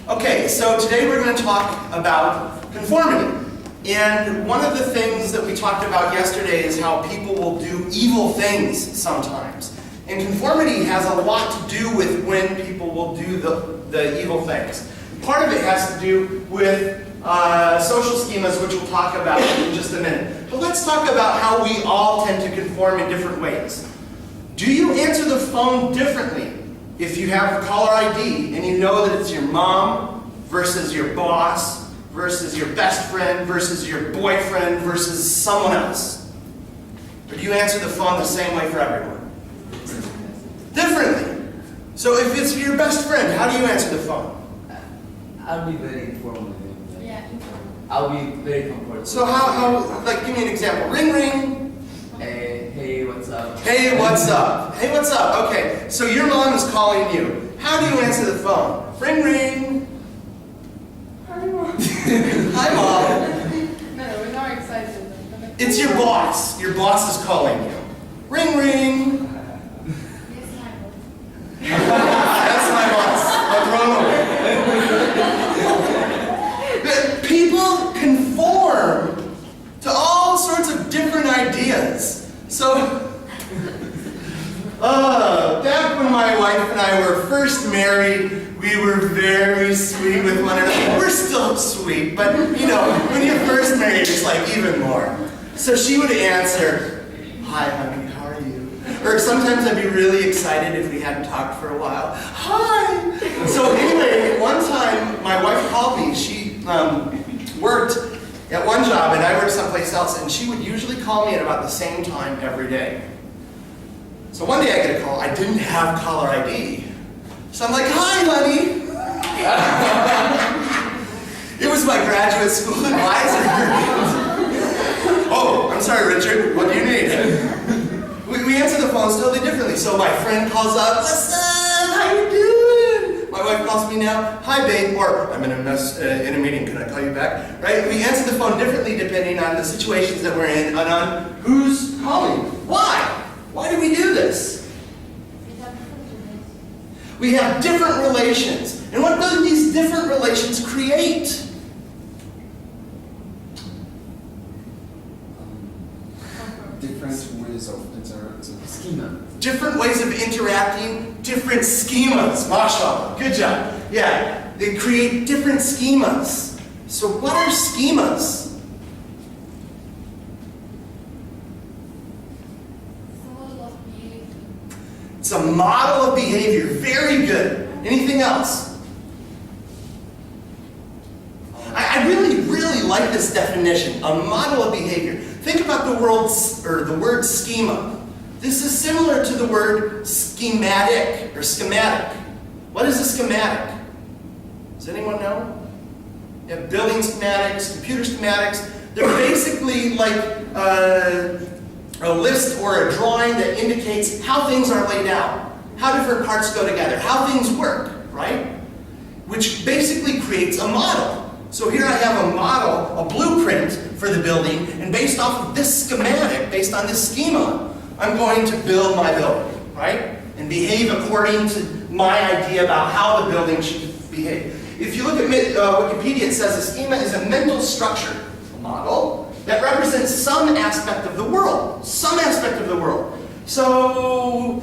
Okay, so today we're going to talk about conformity. And one of the things that we talked about yesterday is how people will do evil things sometimes. And conformity has a lot to do with when people will do the evil things. Part of it has to do with social schemas, which we'll talk about in just a minute. But let's talk about how we all tend to conform in different ways. Do you answer the phone differently if you have a caller ID and you know that it's your mom versus your boss versus your best friend versus your boyfriend versus someone else? Or do you answer the phone the same way for everyone? Differently. So if it's your best friend, how do you answer the phone? I'll be very informal. Yeah, informal. I'll be very comfortable. So like, give me an example. Ring, ring. Hey, what's up? Hey, what's up? Hey, what's up? Okay, so your mom is calling you. How do you answer the phone? Ring, ring. Hi, Mom. Hi, Mom. No, we're not excited. It's your boss. Your boss is calling you. Ring, ring. That's my boss. What's wrong with it? People conform to all sorts of different ideas. So, back when my wife and I were first married, we were very sweet with one another. We're still sweet, but you know, when you're first married, it's like even more. So she would answer, "Hi, honey, how are you?" Or sometimes I'd be really excited if we hadn't talked for a while. "Hi!" So anyway, one time my wife called me. She worked at one job and I worked someplace else, and she would usually call me at about the same time every day. So one day I get a call. I didn't have caller ID. So I'm like, "Hi, honey." It was my graduate school advisor. "Oh, I'm sorry, Richard. What do you need?" We answer the phones totally differently. So my friend calls up, "What's up? How you doing?" My wife calls me now, "Hi, babe," or "I'm in a meeting. Can I call you back?" Right? We answer the phone differently depending on the situations that we're in and on who's calling. Why? Why do we do this? We have different relations. And what do these different relations create? Different ways of interacting. Schema. Different ways of interacting, different schemas. MashaAllah. Good job. Yeah, they create different schemas. So what are schemas? It's a model of behavior. Very good. Anything else? I really, really like this definition. A model of behavior. Think about the word schema. This is similar to the word schematic or schematic. What is a schematic? Does anyone know? You have building schematics, computer schematics. They're basically like a list or a drawing that indicates how things are laid out, how different parts go together, how things work, right? Which basically creates a model. So here I have a model, a blueprint for the building, and based off of this schematic, based on this schema, I'm going to build my building, right? And behave according to my idea about how the building should behave. If you look at Wikipedia, it says a schema is a mental structure, a model, that represents some aspect of the world. Some aspect of the world. So,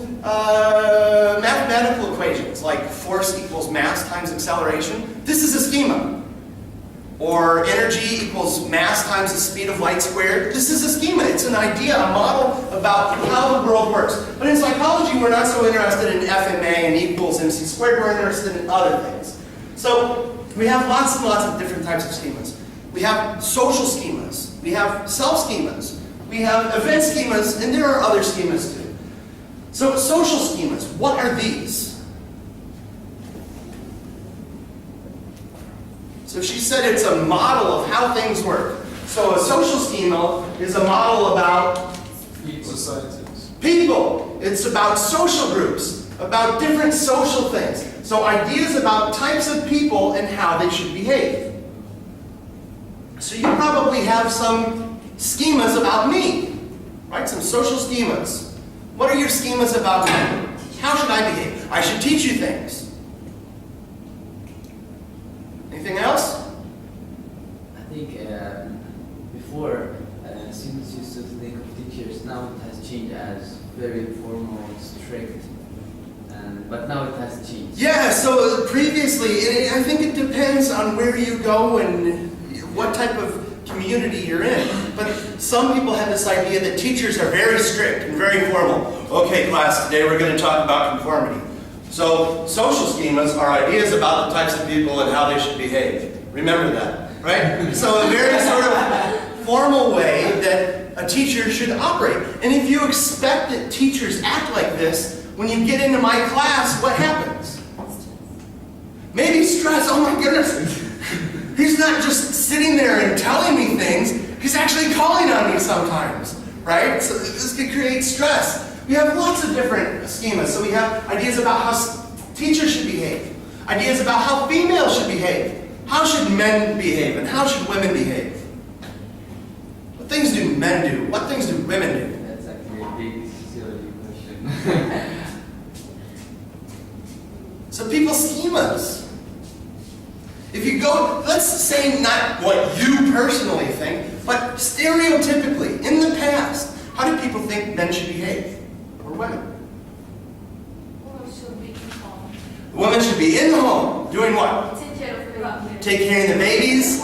mathematical equations, like force equals mass times acceleration, this is a schema. Or energy equals mass times the speed of light squared. This is a schema. It's an idea, a model about how the world works. But in psychology, we're not so interested in FMA and equals MC squared. We're interested in other things. So we have lots and lots of different types of schemas. We have social schemas. We have self schemas. We have event schemas, and there are other schemas too. So social schemas, what are these? So she said it's a model of how things work. So a social schema is a model about Societies. people. It's about social groups, about different social things. So ideas about types of people and how they should behave. So you probably have some schemas about me, right? Some social schemas. What are your schemas about me? How should I behave? I should teach you things. Anything else? I think before students used to think of teachers. Now it has changed as very formal, strict, but now it has changed. Yeah, so previously, I think it depends on where you go and what type of community you're in. But some people have this idea that teachers are very strict and very formal. Okay, class, today we're going to talk about conformity. So social schemas are ideas about the types of people and how they should behave. Remember that, right? So a very sort of formal way that a teacher should operate. And if you expect that teachers act like this, when you get into my class, what happens? Maybe stress. Oh my goodness. He's not just sitting there and telling me things, he's actually calling on me sometimes, right? So this could create stress. We have lots of different schemas. So we have ideas about how teachers should behave, ideas about how females should behave, how should men behave, and how should women behave. What things do men do? What things do women do? That's actually a big silly question. So people's schemas. If you go, let's say not what you personally think, but stereotypically, in the past, how did people think men should behave? Or women? Women should be in home. Women should be in the home, doing what? Take care of the baby. Take care of the babies,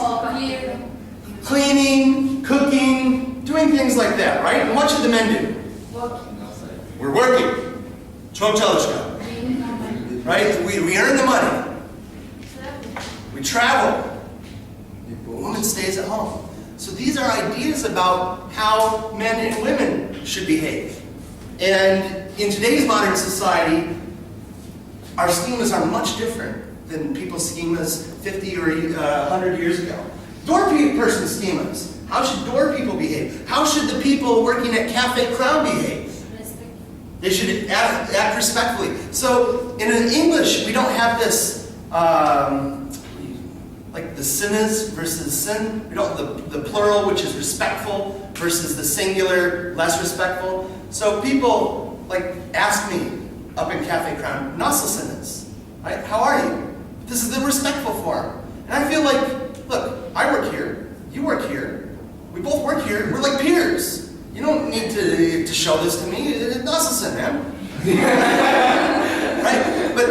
cleaning, cooking, doing things like that, right? And what should the men do? Working. Outside. We're working. Ciotteleczka, right? We earn the money. We travel. The woman stays at home. So these are ideas about how men and women should behave. And in today's modern society, our schemas are much different than people's schemas 50 or 100 years ago. Door person schemas. How should door people behave? How should the people working at Cafe Crown behave? They should act respectfully. So in English, we don't have this, like the sinas versus sin. We don't, the plural, which is respectful, versus the singular, less respectful. So people like ask me up in Cafe Crown, Nasa sinas, right? How are you? This is the respectful form. And I feel like, look, I work here, you work here, we both work here, we're like peers. You don't need to show this to me. Nasa sin, man. Right? But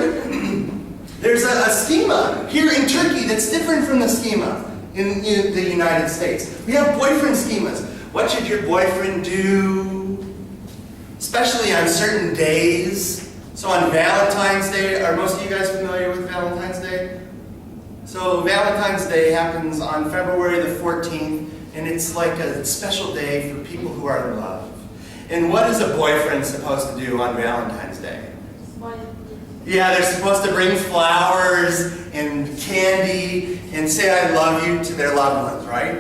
there's a schema here in Turkey that's different from the schema in the United States. We have boyfriend schemas. What should your boyfriend do? Especially on certain days. So on Valentine's Day, are most of you guys familiar with Valentine's Day? So Valentine's Day happens on February the 14th, and it's like a special day for people who are in love. And what is a boyfriend supposed to do on Valentine's Day? Yeah, they're supposed to bring flowers and candy and say I love you to their loved ones, right?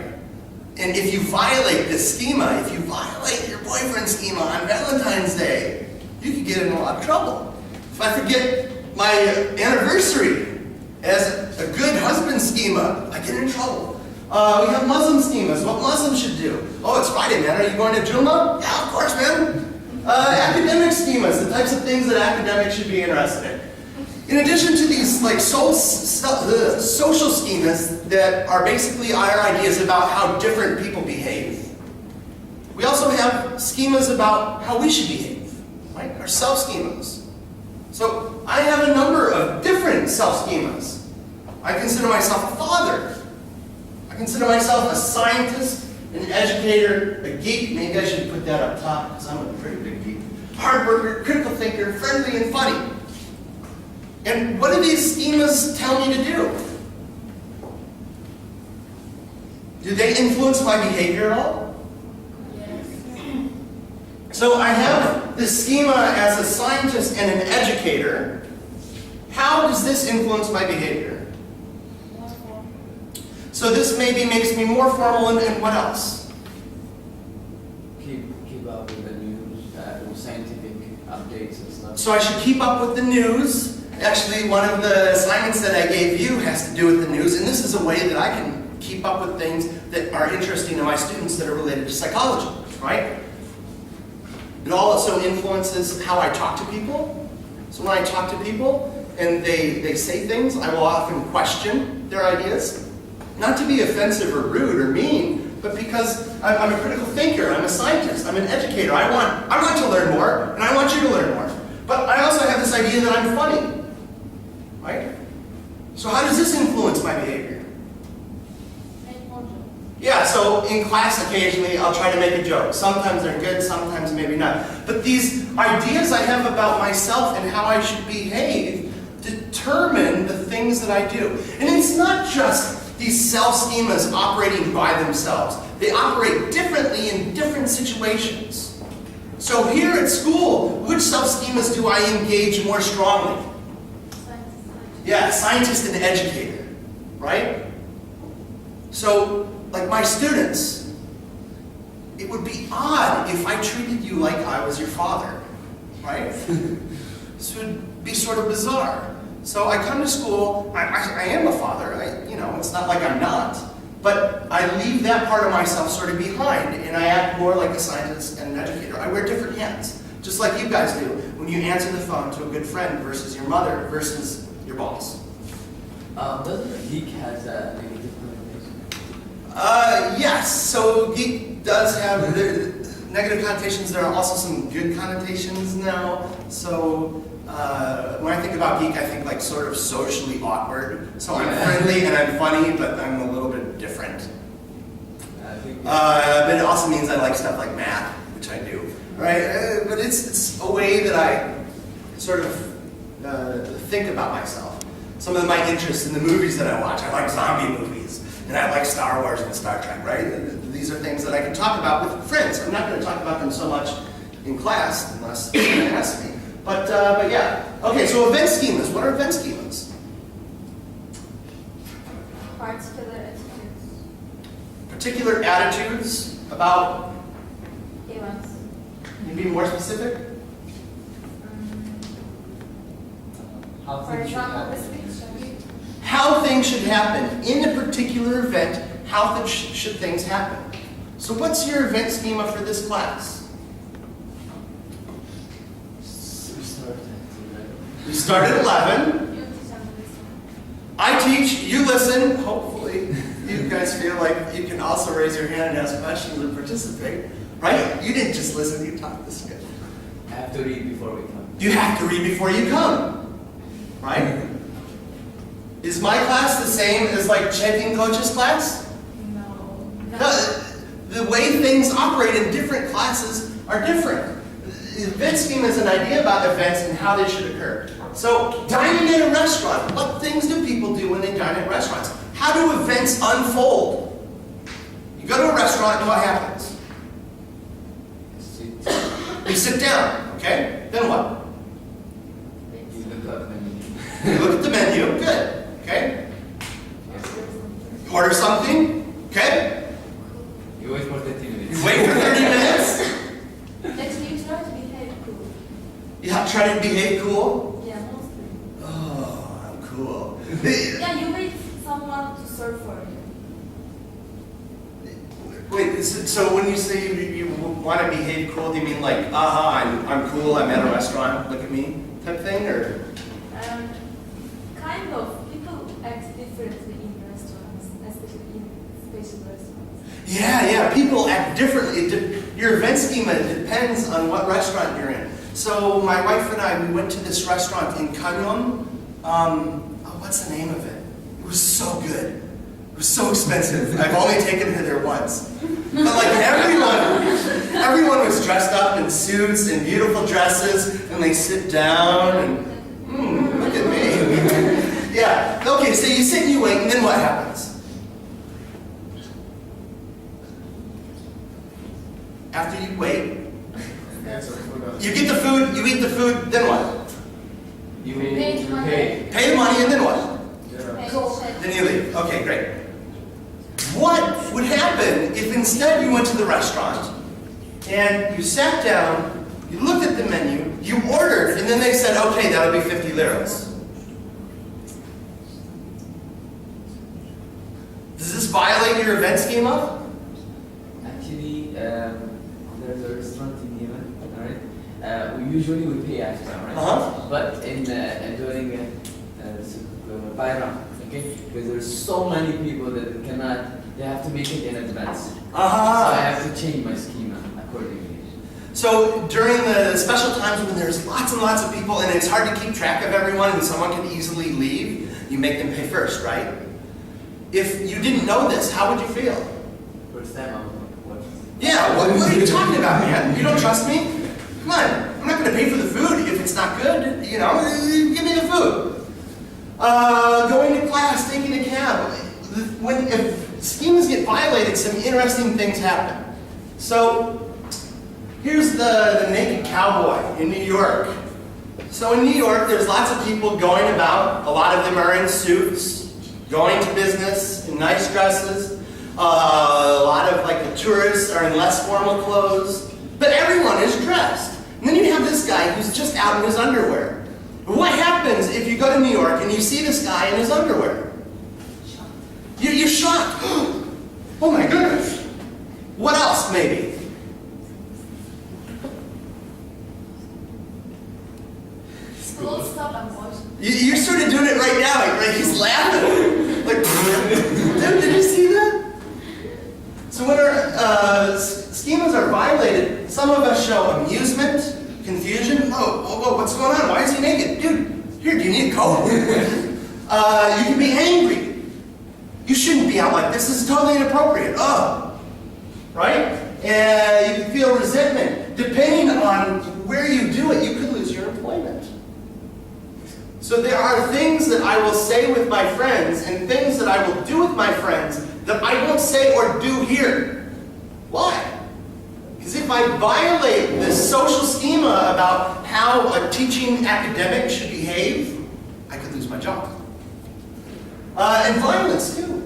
And if you violate this schema, if you violate your boyfriend schema on Valentine's Day, you could get in a lot of trouble. If I forget my anniversary as a good husband schema, I get in trouble. We have Muslim schemas, what Muslims should do. Oh, it's Friday, man. Are you going to Juma? Yeah, of course, man. Academic schemas, the types of things that academics should be interested in. In addition to these like social schemas that are basically our ideas about how different people behave, we also have schemas about how we should behave, right? Our self-schemas. So I have a number of different self-schemas. I consider myself a father. I consider myself a scientist, an educator, a geek. Maybe I should put that up top because I'm a pretty big geek. Hard worker, critical thinker, friendly and funny. And what do these schemas tell me to do? Do they influence my behavior at all? Yes. So I have this schema as a scientist and an educator. How does this influence my behavior? So this maybe makes me more formal and what else? Keep up with the news, scientific updates and stuff. So I should keep up with the news. Actually, one of the assignments that I gave you has to do with the news, and this is a way that I can keep up with things that are interesting to my students that are related to psychology, right? It also influences how I talk to people. So when I talk to people, and they say things, I will often question their ideas. Not to be offensive or rude or mean, but because I'm a critical thinker, I'm a scientist, I'm an educator. I want to learn more, and I want you to learn more. But I also have this idea that I'm funny, right? So how does this influence my behavior? Make more jokes. Yeah, so in class occasionally I'll try to make a joke. Sometimes they're good, sometimes maybe not. But these ideas I have about myself and how I should behave determine the things that I do. And it's not just these self-schemas operating by themselves. They operate differently in different situations. So here at school, which self-schemas do I engage more strongly? Yeah, scientist and educator, right? So, like my students, it would be odd if I treated you like I was your father, right? This would be sort of bizarre. So I come to school, I am a father, it's not like I'm not, but I leave that part of myself sort of behind, and I act more like a scientist and an educator. I wear different hats, just like you guys do, when you answer the phone to a good friend versus your mother versus your boss. Doesn't geek has a negative connotation? Yes, so geek does have the negative connotations. There are also some good connotations now. So when I think about geek, I think like sort of socially awkward. So I'm friendly and I'm funny, but I'm a little bit different. But it also means I like stuff like math, which I do, right? But it's a way that I sort of think about myself. Some of my interests in the movies that I watch, I like zombie movies, and I like Star Wars and Star Trek, right? These are things that I can talk about with friends. I'm not going to talk about them so much in class, unless someone asks me. But yeah. Okay, so event schemas. What are event schemas? Particular attitudes. Particular attitudes about, Events. can you be more specific? How For things should example, happen. this picture. How things should happen. In a particular event, how should things happen? So what's your event schema for this class? We start at We start at 11. You teach them this. I teach, you listen. Hopefully you guys feel like you can also raise your hand and ask questions and participate. Right? You didn't just listen, you talked this good. I have to read before we come. You have to read before you come. Right? Is my class the same as like chanting coach's class? No. No, the way things operate in different classes are different. Event schema is an idea about events and how they should occur. So, dining in a restaurant. What things do people do when they dine at restaurants? How do events unfold? You go to a restaurant and what happens? Sit. You sit down, okay? Then what? You look up and You look at the menu, good, okay? Order something, okay? you wait for 30 minutes. You wait for 30 minutes. Actually, you try to behave cool. You have to try to behave cool. Yeah, mostly. Oh, I'm cool. Yeah, you wait someone to serve for you. Wait, so when you say you want to behave cool, do you mean like, I'm cool, I'm at a restaurant, look at me, type thing, or? Kind of. People act differently in restaurants, especially in special restaurants. Yeah, people act differently. Your event schema depends on what restaurant you're in. So my wife and I, we went to this restaurant in Kanyon. What's the name of it? It was so good. It was so expensive. I've only taken her there once. But like everyone was dressed up in suits and beautiful dresses, and they sit down and, look at me. Yeah, okay, so you sit and you wait, and then what happens? After you wait, you get the food, you eat the food, then what? You Pay you money. pay. Pay the money, and then what? Yeah. Then you leave. Okay, great. What would happen if instead you went to the restaurant and you sat down, you looked at the menu, you ordered, and then they said, okay, that'll be 50 liras. Does this violate your event schema? Actually, there's a restaurant in Yemen, alright? We usually pay after, right? Uh-huh. But in during bayram, okay? Because there's so many people that cannot, they have to make it in advance. So Ah. I have to change my schema accordingly. So during the special times when there's lots and lots of people and it's hard to keep track of everyone and someone can easily leave, you make them pay first, right? If you didn't know this, how would you feel? First time I was like, what? Yeah, what are you talking about, man? You don't trust me? Come on, I'm not going to pay for the food if it's not good. You know, give me the food. Going to class, taking a cab. If schemas get violated, some interesting things happen. So, here's the naked cowboy in New York. So in New York, there's lots of people going about. A lot of them are in suits, going to business in nice dresses. A lot of like the tourists are in less formal clothes. But everyone is dressed. And then you have this guy who's just out in his underwear. What happens if you go to New York and you see this guy in his underwear? You're shocked. Oh my goodness. What else, maybe? School stop and watch. You're sort of doing it right now, right? He's laughing. Like, dude, did you see that? So when our schemas are violated, some of us show amusement, confusion. Whoa, what's going on? Why is he naked? Dude, here, do you need a coat? You can be angry. You shouldn't be out like this. This is totally inappropriate. Right? And you can feel resentment. Depending on where you do it, you could lose your employment. So there are things that I will say with my friends and things that I will do with my friends that I won't say or do here. Why? Because if I violate this social schema about how a teaching academic should behave, I could lose my job. And violence too.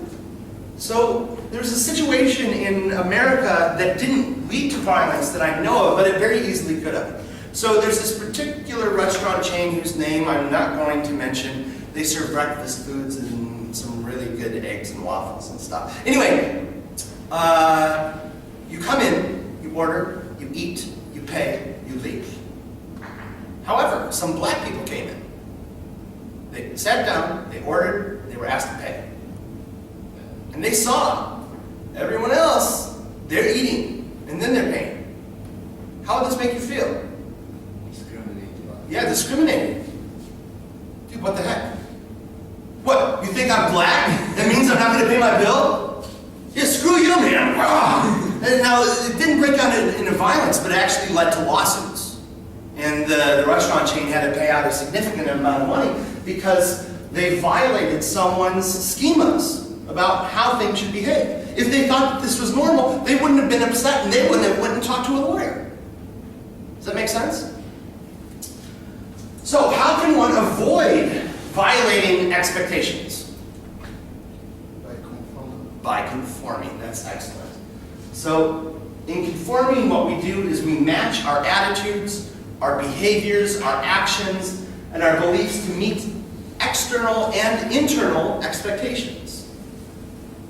So there's a situation in America that didn't lead to violence that I know of, but it very easily could have. So there's this particular restaurant chain whose name I'm not going to mention. They serve breakfast foods and some really good eggs and waffles and stuff. Anyway, you come in, you order, you eat, you pay, you leave. However, some black people came in. They sat down, they ordered, they were asked to pay. And they saw everyone else, they're eating, and then they're paying. How would this make you feel? Yeah, discriminating. Dude, what the heck? What, you think I'm black? That means I'm not going to pay my bill? Yeah, screw you, man. And now, it didn't break out into violence, but it actually led to lawsuits. And the restaurant chain had to pay out a significant amount of money because they violated someone's schemas about how things should behave. If they thought that this was normal, they wouldn't have been upset and they wouldn't have went and talked to a lawyer. Does that make sense? So how can one avoid violating expectations? By conforming. That's excellent. So in conforming, what we do is we match our attitudes, our behaviors, our actions, and our beliefs to meet external and internal expectations.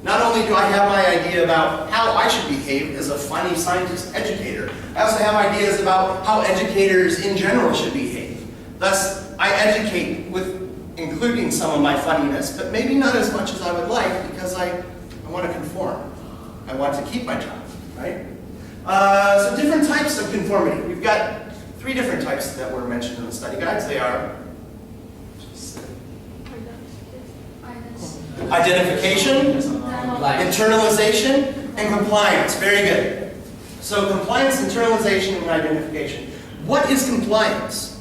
Not only do I have my idea about how I should behave as a funny scientist educator, I also have ideas about how educators in general should behave. Thus, I educate with including some of my funniness, but maybe not as much as I would like because I want to conform. I want to keep my job, right? So different types of conformity. We've got 3 different types that were mentioned in the study guides. They are identification, internalization, and compliance. Very good. So compliance, internalization, and identification. What is compliance?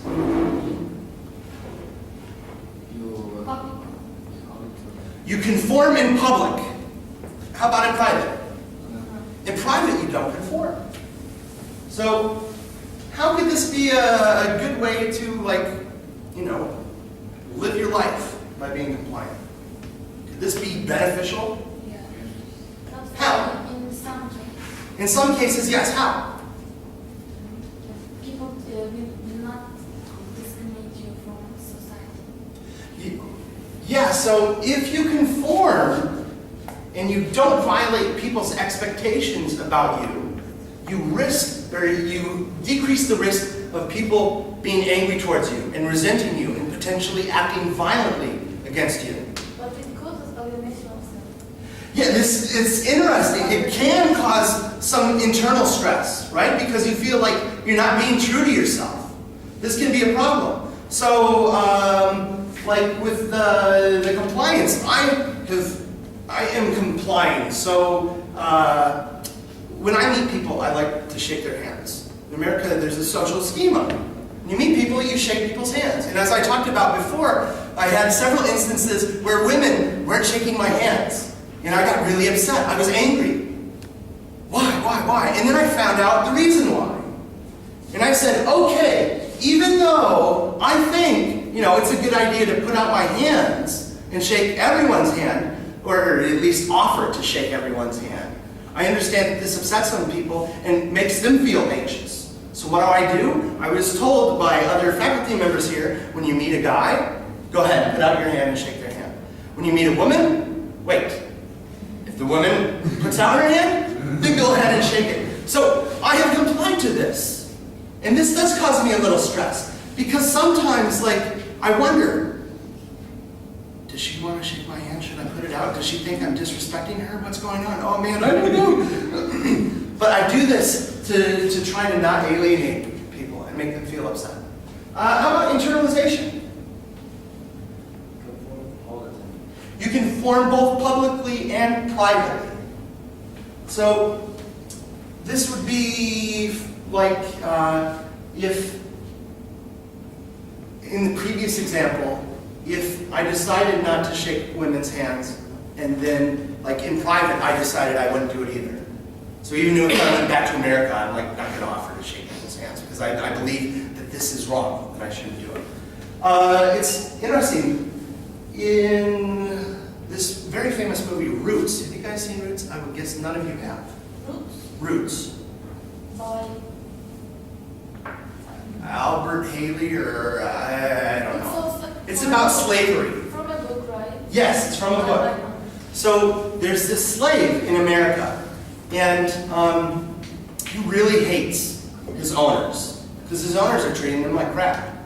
You conform in public. How about in private? In private, you don't conform. So, how could this be a good way to, like, you know, live your life by being compliant? Could this be beneficial? Yeah. How? In some cases. In some cases, yes. How? People will not discriminate you from society. Yeah, so if you conform and you don't violate people's expectations about you, you risk, or you decrease the risk of people being angry towards you and resenting you and potentially acting violently against you. it's interesting. It can cause some internal stress, right? Because you feel like you're not being true to yourself. This can be a problem. So, like with the compliance, I am complying. So, when I meet people, I like to shake their hands. In America, there's a social schema. When you meet people, you shake people's hands. And as I talked about before, I had several instances where women weren't shaking my hands. And I got really upset. I was angry. Why? And then I found out the reason why. And I said, okay, even though I think, it's a good idea to put out my hands and shake everyone's hand, or at least offer to shake everyone's hand, I understand that this upsets some people and makes them feel anxious. So what do? I was told by other faculty members here, when you meet a guy, go ahead, put out your hand and shake their hand. When you meet a woman, wait. If the woman puts out her hand, then go ahead and shake it. So I have complied to this. And this does cause me a little stress. Because sometimes, I wonder, does she want to shake my hand? Should I put it out? Does she think I'm disrespecting her? What's going on? Oh man, I don't know. But I do this to try to not alienate people and make them feel upset. How about internalization? All the time. You can form both publicly and privately. So this would be like if, in the previous example, if I decided not to shake women's hands, and then, in private, I decided I wouldn't do it either. So even if I went back to America, I'm not going to offer to shake women's hands because I believe that this is wrong, that I shouldn't do it. It's interesting. In this very famous movie, Roots, have you guys seen Roots? I would guess none of you have. Roots. By Albert Haley, or I don't know. also It's about slavery. from a book, right? Yes, it's from a book. So there's this slave in America, and he really hates his owners because his owners are treating him like crap.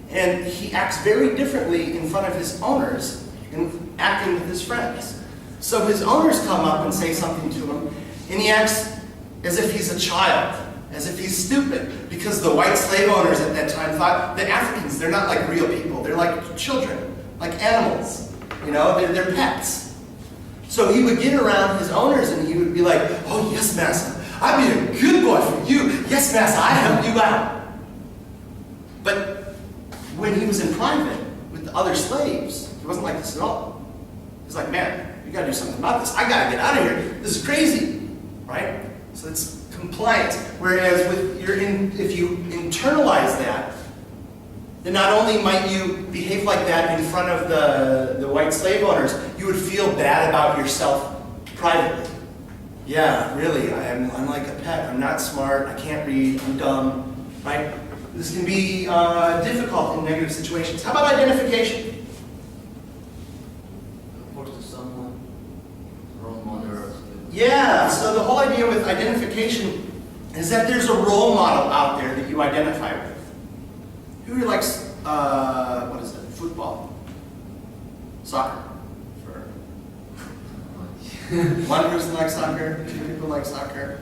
And he acts very differently in front of his owners and acting with his friends. So his owners come up and say something to him, and he acts as if he's a child, as if he's stupid, because the white slave owners at that time thought the Africans, they're not like real people, they're like children, like animals, they're pets. So he would get around his owners and he would be like, oh yes, massa, I'll be a good boy for you. Yes, massa, I help you out. But when he was in private with the other slaves, he wasn't like this at all. He's like, man, you gotta do something about this. I gotta get out of here. This is crazy, right? So it's compliance. Whereas if you internalize that, then not only might you behave like that in front of the white slave owners, you would feel bad about yourself privately. Yeah, really, I'm like a pet. I'm not smart. I can't read. I'm dumb, right? This can be difficult in negative situations. How about identification? Report to someone, role model or something. Yeah, so the whole idea with identification is that there's a role model out there that you identify with. Who likes, football? Soccer? One person likes soccer, 2 people like soccer.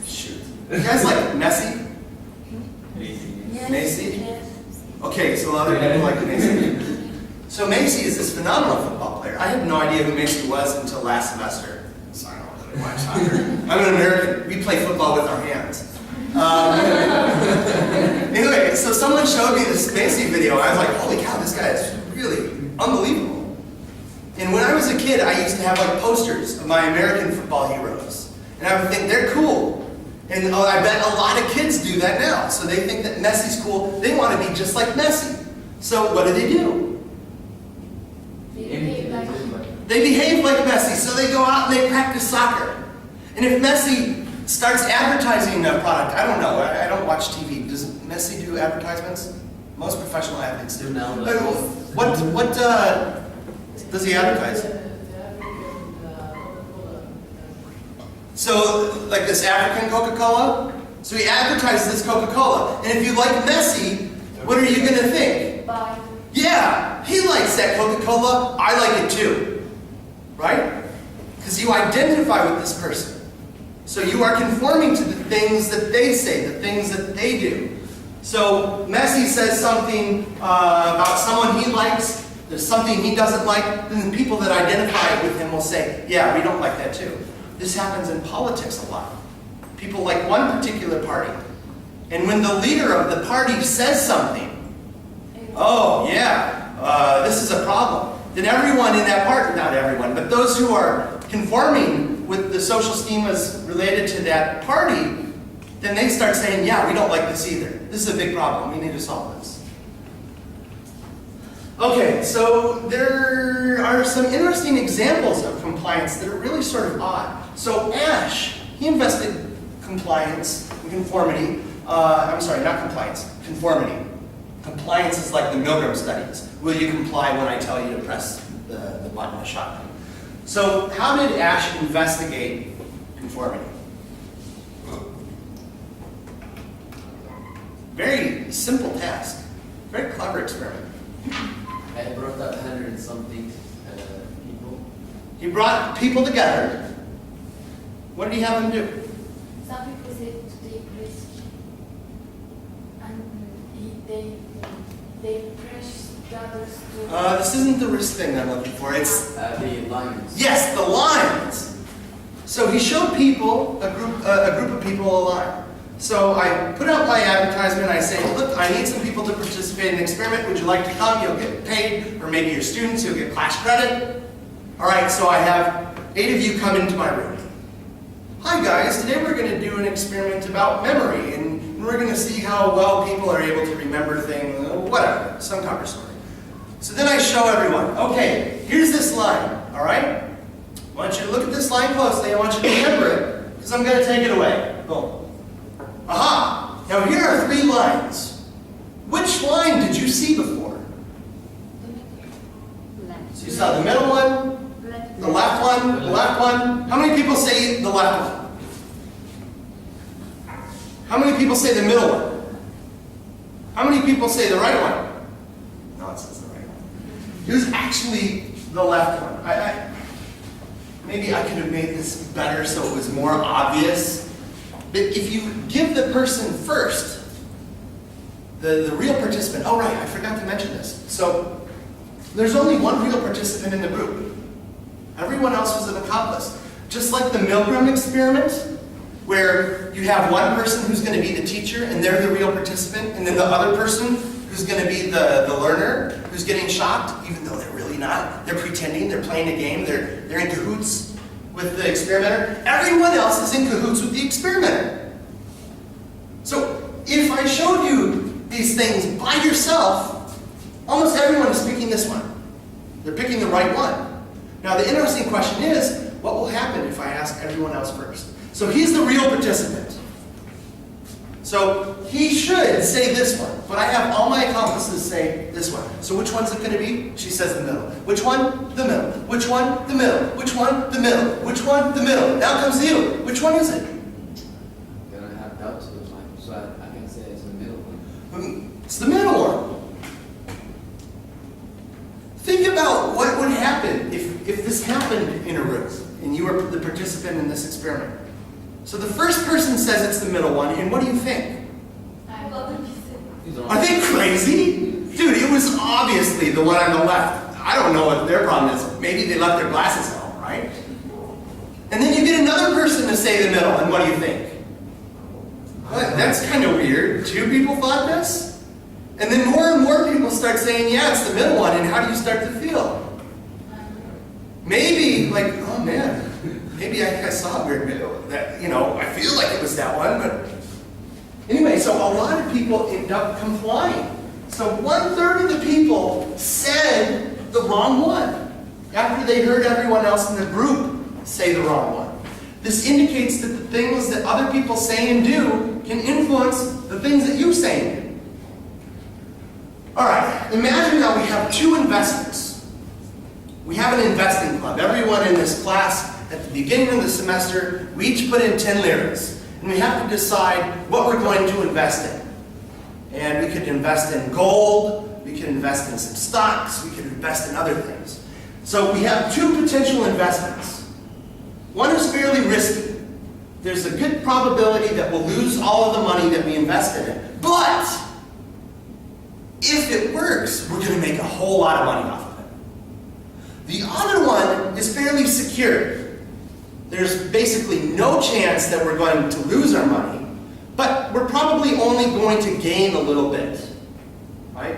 Shoot. You guys like Messi? Messi? Yes. Okay, so a lot of people like Messi. So Messi is this phenomenal football player. I had no idea who Messi was until last semester. So I don't really watch soccer. I'm an American. We play football with our hands. Anyway, so someone showed me this Messi video. I was like, holy cow, this guy is really unbelievable. And when I was a kid, I used to have posters of my American football heroes. And I would think, they're cool. And I bet a lot of kids do that now. So they think that Messi's cool. They want to be just like Messi. So what do? They behave like Messi. So they go out and they practice soccer. And if Messi starts advertising a product, I don't know. I don't watch TV. Does Messi do advertisements? Most professional athletes do. No, But what does he advertise? So, like this African Coca-Cola? So he advertises this Coca-Cola. And if you like Messi, what are you going to think? Bye. Yeah, he likes that Coca-Cola. I like it too. Right? Because So you identify with this person. So you are conforming to the things that they say, the things that they do. So Messi says something about someone he likes, there's something he doesn't like, then the people that identify with him will say, yeah, we don't like that too. This happens in politics a lot. People like one particular party. And when the leader of the party says something, oh yeah, this is a problem, then everyone in that party, not everyone, but those who are conforming with the social schemas related to that party, then they start saying, yeah, we don't like this either. This is a big problem. We need to solve this. Okay, so there are some interesting examples of compliance that are really sort of odd. So Ash, he invested compliance and conformity. I'm sorry, not compliance, conformity. Compliance is like the Milgram studies. Will you comply when I tell you to press the button of shotgun? So how did Ash investigate conformity? Very simple task. Very clever experiment. I brought up 100 and something people. He brought people together. What did he have them do? Some people say to take risk, and they press the others to. This isn't the risk thing I'm looking for. It's The lines. yes, the lines. So he showed people a group of people a line. So I put out my advertisement. I say, look, I need some people to participate in an experiment. Would you like to come? You'll get paid, or maybe your students, you'll get class credit. All right. So I have 8 of you come into my room. Hi guys, today we're going to do an experiment about memory, and we're going to see how well people are able to remember things, whatever, some cover story. So then I show everyone, okay, here's this line, all right? I want you to look at this line closely. I want you to remember it, because I'm going to take it away. Boom. Aha! Now here are 3 lines. Which line did you see before? So you saw the middle one, the left one, the left one. How many people say the left one? How many people say the middle one? How many people say the right one? No, it says the right one. It was actually the left one. Maybe I could have made this better so it was more obvious. But if you give the person first, the real participant, oh right, I forgot to mention this. So there's only one real participant in the group. Everyone else was an accomplice. Just like the Milgram experiment, where you have one person who's going to be the teacher and they're the real participant, and then the other person who's going to be the learner who's getting shocked, even though they're really not. They're pretending, they're playing a game, they're in cahoots with the experimenter. Everyone else is in cahoots with the experimenter. So if I showed you these things by yourself, almost everyone is picking this one. They're picking the right one. Now the interesting question is, what will happen if I ask everyone else first? So he's the real participant. So he should say this one, but I have all my accomplices say this one. So which one's it going to be? She says the middle. Which one? The middle. Which one? The middle. Which one? The middle. Which one? The middle. Now comes you. Which one is it? Then I have doubts with mine, so I can say it's the middle one. It's the middle one. Think about what would happen if this happened in a room and you were the participant in this experiment. So the first person says it's the middle one, and what do you think? Are they crazy? Dude, it was obviously the one on the left. I don't know what their problem is. Maybe they left their glasses at home, right? And then you get another person to say the middle, and what do you think? What? That's kind of weird. 2 people thought this? And then more and more people start saying, yeah, it's the middle one, and how do you start to feel? Maybe, like, oh man, maybe I saw a weird middle. That, I feel like it was that one, but anyway, so a lot of people end up complying. So 1/3 of the people said the wrong one after they heard everyone else in the group say the wrong one. This indicates that the things that other people say and do can influence the things that you say and do. All right, imagine now we have 2 investors. We have an investing club. Everyone in this class, at the beginning of the semester, we each put in 10 liras. And we have to decide what we're going to invest in. And we could invest in gold, we could invest in some stocks, we could invest in other things. So we have 2 potential investments. One is fairly risky. There's a good probability that we'll lose all of the money that we invested in. But if it works, we're going to make a whole lot of money off of it. The other one is fairly secure. There's basically no chance that we're going to lose our money, but we're probably only going to gain a little bit, right?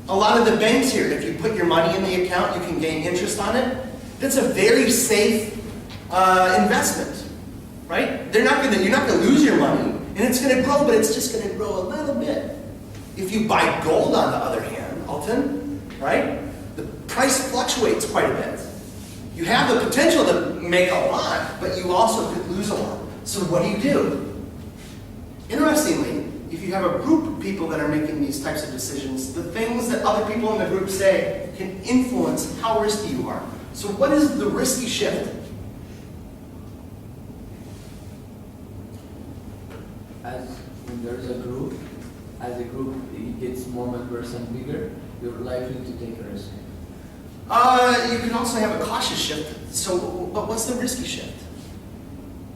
A lot of the banks here, if you put your money in the account, you can gain interest on it. That's a very safe investment, right? You're not going to lose your money, and it's going to grow, but it's just going to grow a little bit. If you buy gold, on the other hand, Alton, right? The price fluctuates quite a bit. You have the potential to make a lot, but you also could lose a lot. So what do? Interestingly, if you have a group of people that are making these types of decisions, the things that other people in the group say can influence how risky you are. So what is the risky shift? As when there's a group, as a group it gets more members and bigger, you're likely to take a risk. You can also have a cautious shift. So what's the risky shift?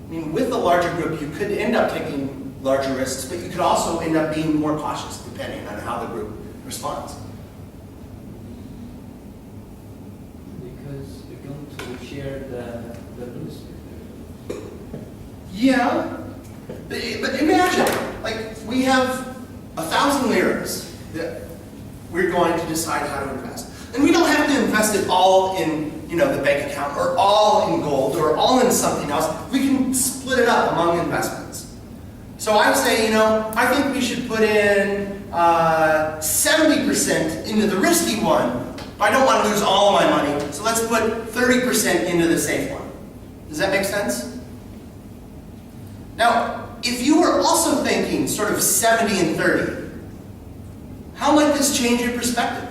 I mean, with a larger group, you could end up taking larger risks, but you could also end up being more cautious depending on how the group responds. Because you're going to share the risk. Yeah, but imagine, like, we have 1,000 liras that we're going to decide how to invest. And we don't have to invest it all in, the bank account, or all in gold, or all in something else. We can split it up among investments. So I say, I think we should put in 70% into the risky one. I don't want to lose all my money, so let's put 30% into the safe one. Does that make sense? Now, if you were also thinking sort of 70 and 30, how might this change your perspective?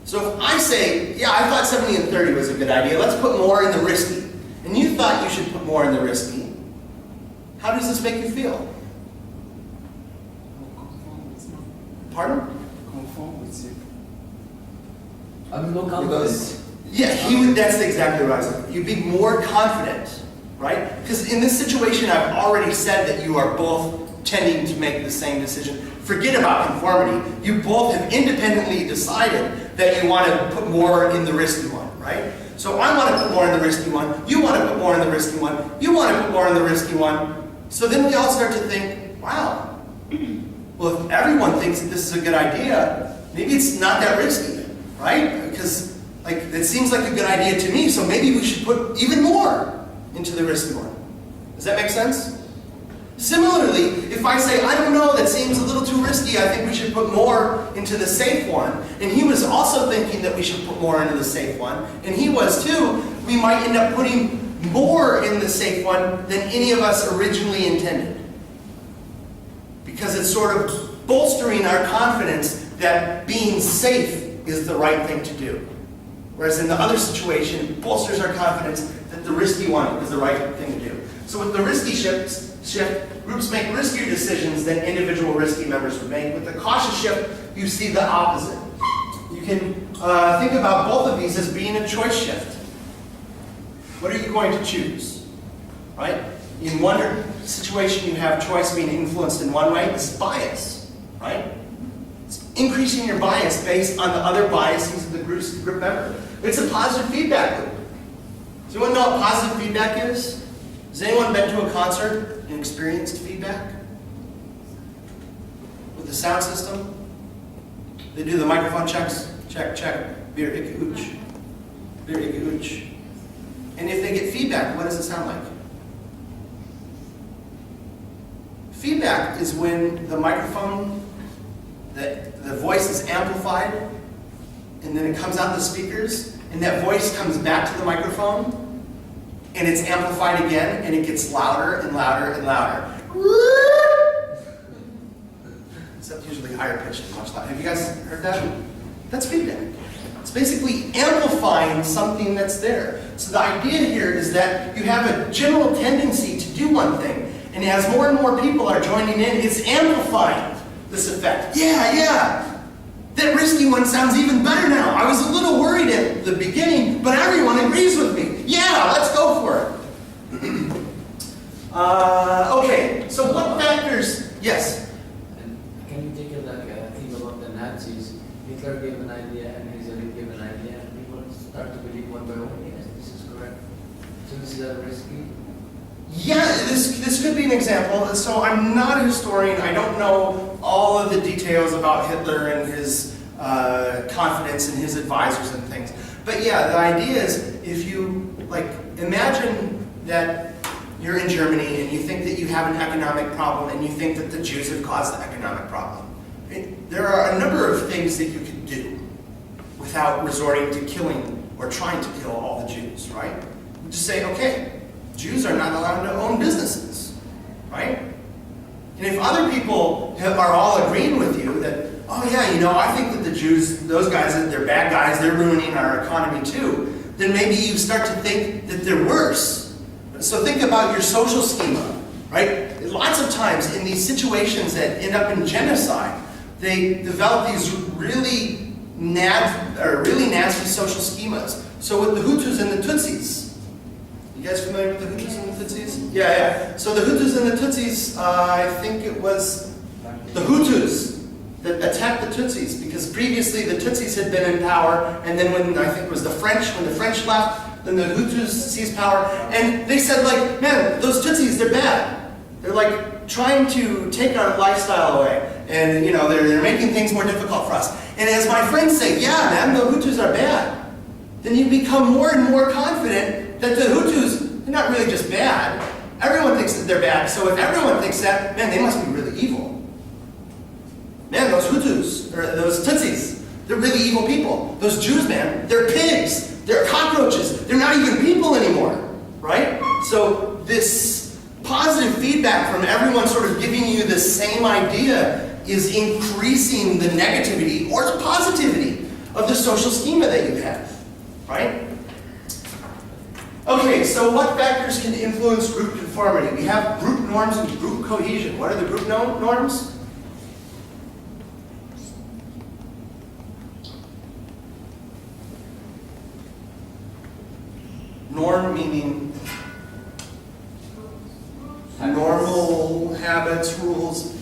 So if I say, yeah, I thought 70 and 30 was a good idea, let's put more in the risky, and you thought you should put more in the risky, how does this make you feel? Pardon? Conformity. I'm no confident. Yeah, that's exactly what I was saying. You'd be more confident, right? Because in this situation, I've already said that you are both tending to make the same decision. Forget about conformity. You both have independently decided that you want to put more in the risky one, right? So I want to put more in the risky one. You want to put more in the risky one. You want to put more in the risky one. So then we all start to think, wow, well, if everyone thinks that this is a good idea, maybe it's not that risky, right? Because it seems like a good idea to me, so maybe we should put even more into the risky one. Does that make sense? Similarly, if I say, I don't know, that seems a little too risky, I think we should put more into the safe one, and he was also thinking that we should put more into the safe one, and he was too, we might end up putting more in the safe one than any of us originally intended. Because it's sort of bolstering our confidence that being safe is the right thing to do. Whereas in the other situation, it bolsters our confidence that the risky one is the right thing to do. So with the risky shift, groups make riskier decisions than individual risky members would make. With the cautious shift, you see the opposite. You can think about both of these as being a choice shift. What are you going to choose? Right? In one situation, you have choice being influenced in one way. This is bias, right? It's increasing your bias based on the other biases of the group member. It's a positive feedback loop. Does anyone know what positive feedback is? Has anyone been to a concert and experienced feedback? With the sound system? They do the microphone checks. Check, check. Beer, ikke, ooch. Beer, ikke, ooch. And if they get feedback, what does it sound like? Feedback is when the microphone, the voice is amplified, and then it comes out the speakers, and that voice comes back to the microphone, and it's amplified again, and it gets louder and louder and louder. Except usually higher pitched and much louder. Have you guys heard that? That's feedback. It's basically amplifying something that's there. So the idea here is that you have a general tendency to do one thing, and as more and more people are joining in, it's amplifying this effect. Yeah, that risky Nazi one sounds even better now. I was a little worried at the beginning, but everyone agrees with me. Yeah, let's go for it. Okay, so what factors? Yes? And can you take a think about the Nazis? Hitler gave an idea and Mussolini gave an idea, and people start to believe one by one, yes, this is correct. So this is a risky. Yeah, this could be an example. So I'm not a historian. I don't know all of the details about Hitler and his confidence in his advisors and things. But yeah, the idea is if you, like, imagine that you're in Germany and you think that you have an economic problem and you think that the Jews have caused the economic problem. There are a number of things that you could do without resorting to killing or trying to kill all the Jews, right? You just say, okay, Jews are not allowed to own businesses, right? And if other people are all agreeing with you that, oh yeah, you know, I think that the Jews, those guys, they're bad guys, they're ruining our economy too, then maybe you start to think that they're worse. So think about your social schema, right? Lots of times in these situations that end up in genocide, they develop these really nasty social schemas. So with the Hutus and the Tutsis, you guys familiar with the Hutus and the Tutsis? Yeah. So the Hutus and the Tutsis, I think it was the Hutus that attacked the Tutsis, because previously the Tutsis had been in power, and then when I think it was the French left, then the Hutus seized power, and they said, like, man, those Tutsis, they're bad. They're like trying to take our lifestyle away, and you know, they're making things more difficult for us. And as my friends say, yeah, man, the Hutus are bad. Then you become more and more confident that the Hutus, they're not really just bad. Everyone thinks that they're bad, so if everyone thinks that, man, they must be really evil. Man, those Hutus, or those Tutsis, they're really evil people. Those Jews, man, they're pigs. They're cockroaches. They're not even people anymore, right? So this positive feedback from everyone sort of giving you the same idea is increasing the negativity or the positivity of the social schema that you have, right? Okay, so what factors can influence group conformity? We have group norms and group cohesion. What are the group norms? Norm meaning normal habits, rules.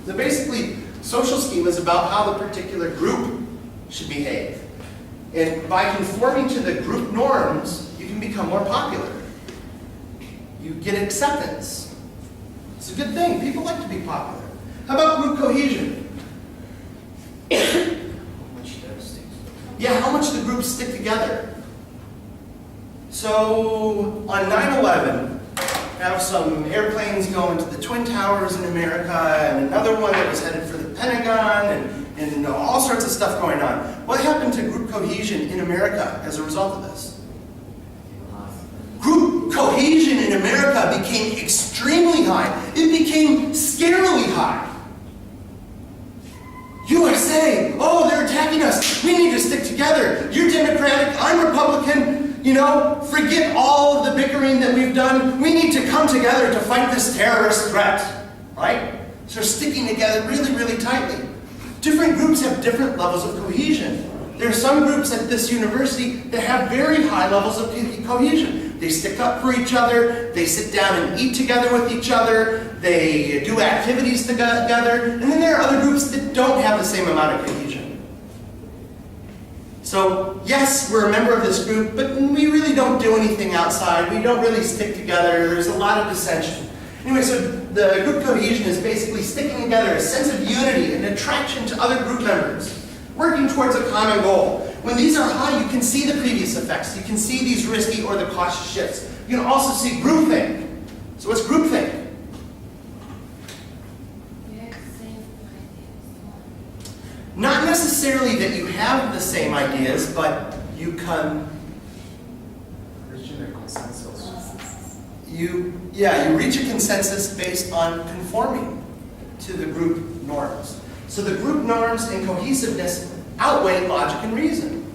So basically, social schema is about how the particular group should behave. And by conforming to the group norms, you can become more popular. You get acceptance. It's a good thing. People like to be popular. How about group cohesion? Yeah, how much the groups stick together. So on 9/11, have some airplanes going to the Twin Towers in America, and another one that was headed for the Pentagon, and all sorts of stuff going on. What happened to group cohesion in America as a result of this? Group cohesion in America became extremely high. It became scarily high. USA, oh, they're attacking us. We need to stick together. You're Democratic, I'm Republican. You know, forget all of the bickering that we've done. We need to come together to fight this terrorist threat, right? So sticking together really, really tightly. Different groups have different levels of cohesion. There are some groups at this university that have very high levels of cohesion. They stick up for each other, they sit down and eat together with each other, they do activities together, and then there are other groups that don't have the same amount of cohesion. So, yes, we're a member of this group, but we really don't do anything outside. We don't really stick together. There's a lot of dissension. Anyway, so the group cohesion is basically sticking together, a sense of unity, an attraction to other group members, working towards a common goal. When these are high, you can see the previous effects. You can see these risky or the cautious shifts. You can also see groupthink. So what's groupthink? Not necessarily that you have the same ideas, but you can Reaching a consensus. you reach a consensus based on conforming to the group norms. So the group norms and cohesiveness outweigh logic and reason.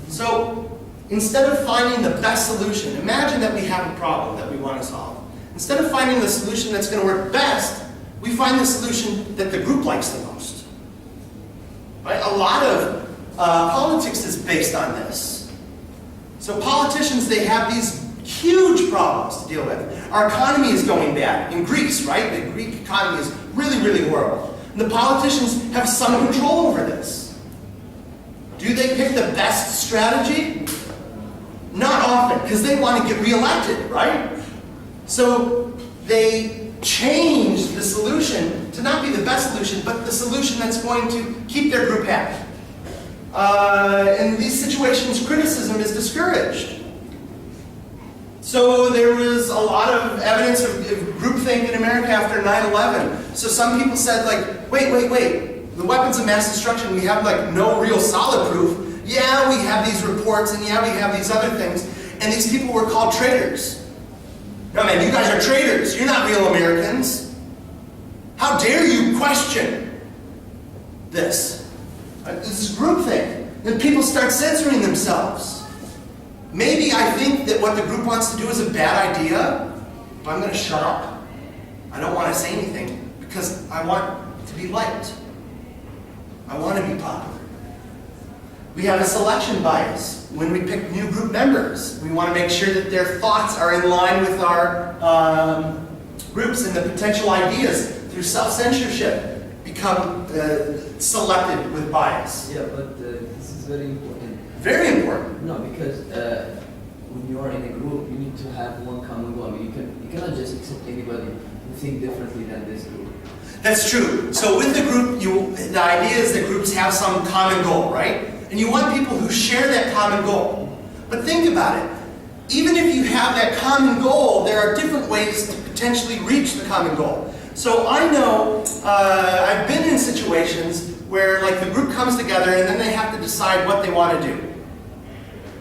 So instead of finding the best solution, imagine that we have a problem that we want to solve. Instead of finding the solution that's going to work best, we find the solution that the group likes the most. Right? A lot of politics is based on this. So politicians, they have these huge problems to deal with. Our economy is going bad. In Greece, right? The Greek economy is really, really horrible. And the politicians have some control over this. Do they pick the best strategy? Not often, because they want to get reelected, right? So they change the solution to not be the best solution, but the solution that's going to keep their group happy. In these situations, criticism is discouraged. So there was a lot of evidence of groupthink in America after 9/11. So some people said, like, wait. The weapons of mass destruction, we have like no real solid proof. Yeah, we have these reports, and yeah, we have these other things. And these people were called traitors. No, man, you guys are traitors. You're not real Americans. How dare you question this? This is groupthink. Then people start censoring themselves. Maybe I think that what the group wants to do is a bad idea, but I'm going to shut up. I don't want to say anything because I want to be liked. I want to be popular. We have a selection bias. When we pick new group members, we want to make sure that their thoughts are in line with our groups, and the potential ideas through self-censorship become selected with bias. Yeah, but this is very important. Very important. No, because when you are in a group, you need to have one common goal. I mean, you cannot just accept anybody who think differently than this group. That's true. So with the group, the idea is that groups have some common goal, right? And you want people who share that common goal. But think about it. Even if you have that common goal, there are different ways to potentially reach the common goal. So I know, I've been in situations where like the group comes together and then they have to decide what they want to do.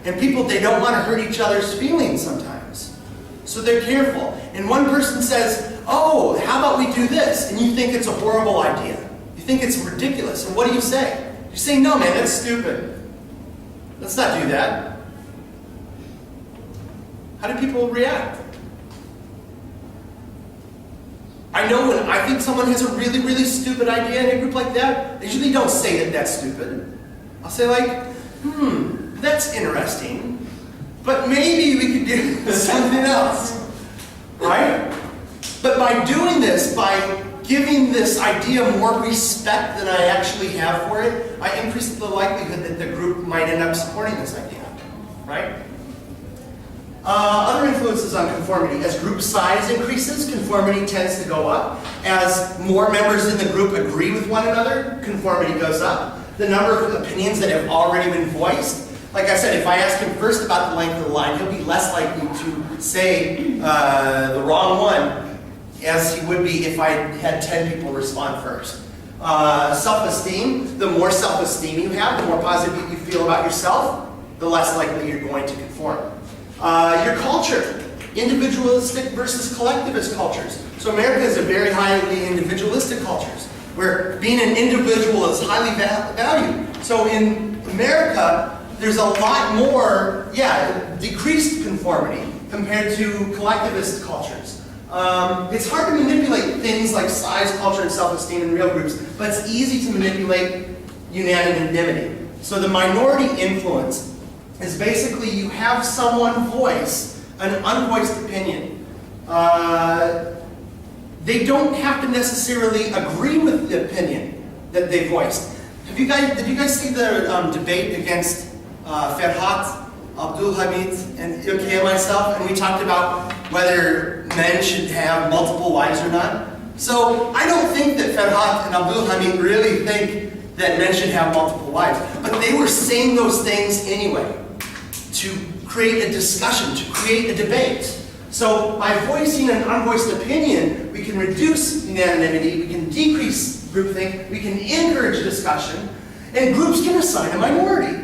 And people, they don't want to hurt each other's feelings sometimes. So they're careful. And one person says, oh, how about we do this? And you think it's a horrible idea. You think it's ridiculous. And what do you say? You say, no, man, that's stupid. Let's not do that. How do people react? I know when I think someone has a really, really stupid idea in a group like that, they usually don't say that that's stupid. I'll say like, that's interesting, but maybe we could do something else, right? But by doing this, by giving this idea more respect than I actually have for it, I increase the likelihood that the group might end up supporting this idea, right? Other influences on conformity. As group size increases, conformity tends to go up. As more members in the group agree with one another, conformity goes up. The number of opinions that have already been voiced. Like I said, if I ask him first about the length of the line, he'll be less likely to say the wrong one as he would be if I had 10 people respond first. Self-esteem. The more self-esteem you have, the more positive you feel about yourself, the less likely you're going to conform. Your culture, individualistic versus collectivist cultures. So America is a very highly individualistic cultures, where being an individual is highly valued. So in America, there's a lot more, decreased conformity compared to collectivist cultures. It's hard to manipulate things like size, culture, and self-esteem in real groups, but it's easy to manipulate unanimity. So the minority influence is basically you have someone voice an unvoiced opinion. They don't have to necessarily agree with the opinion that they voiced. Did you guys see the debate against Ferhat, Abdul Hamid, and Ilke and myself? And we talked about whether men should have multiple wives or not. So I don't think that Ferhat and Abdul Hamid really think that men should have multiple wives. But they were saying those things anyway to create a discussion, to create a debate. So by voicing an unvoiced opinion, we can reduce unanimity, we can decrease groupthink, we can encourage discussion, and groups can assign a minority.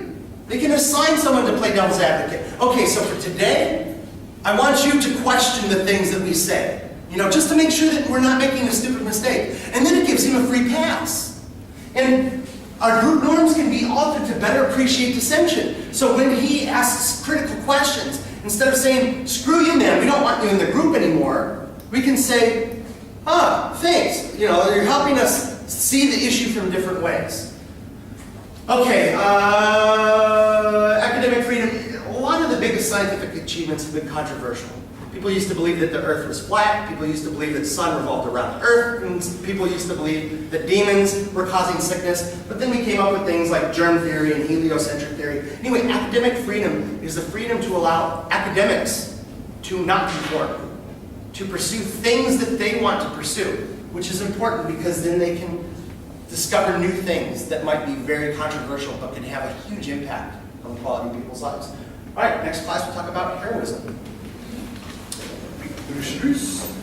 They can assign someone to play devil's advocate. Okay, so for today, I want you to question the things that we say. Just to make sure that we're not making a stupid mistake. And then it gives him a free pass. And our group norms can be altered to better appreciate dissension. So when he asks critical questions, instead of saying, screw you man, we don't want you in the group anymore, we can say, thanks. You're helping us see the issue from different ways. Okay, academic freedom. A lot of the biggest scientific achievements have been controversial. People used to believe that the earth was flat, people used to believe that the sun revolved around the earth, and people used to believe that demons were causing sickness, but then we came up with things like germ theory and heliocentric theory. Anyway, academic freedom is the freedom to allow academics to not conform, to pursue things that they want to pursue, which is important because then they can discover new things that might be very controversial but can have a huge impact on the quality of people's lives. All right, next class we'll talk about heroism. Görüşürüz.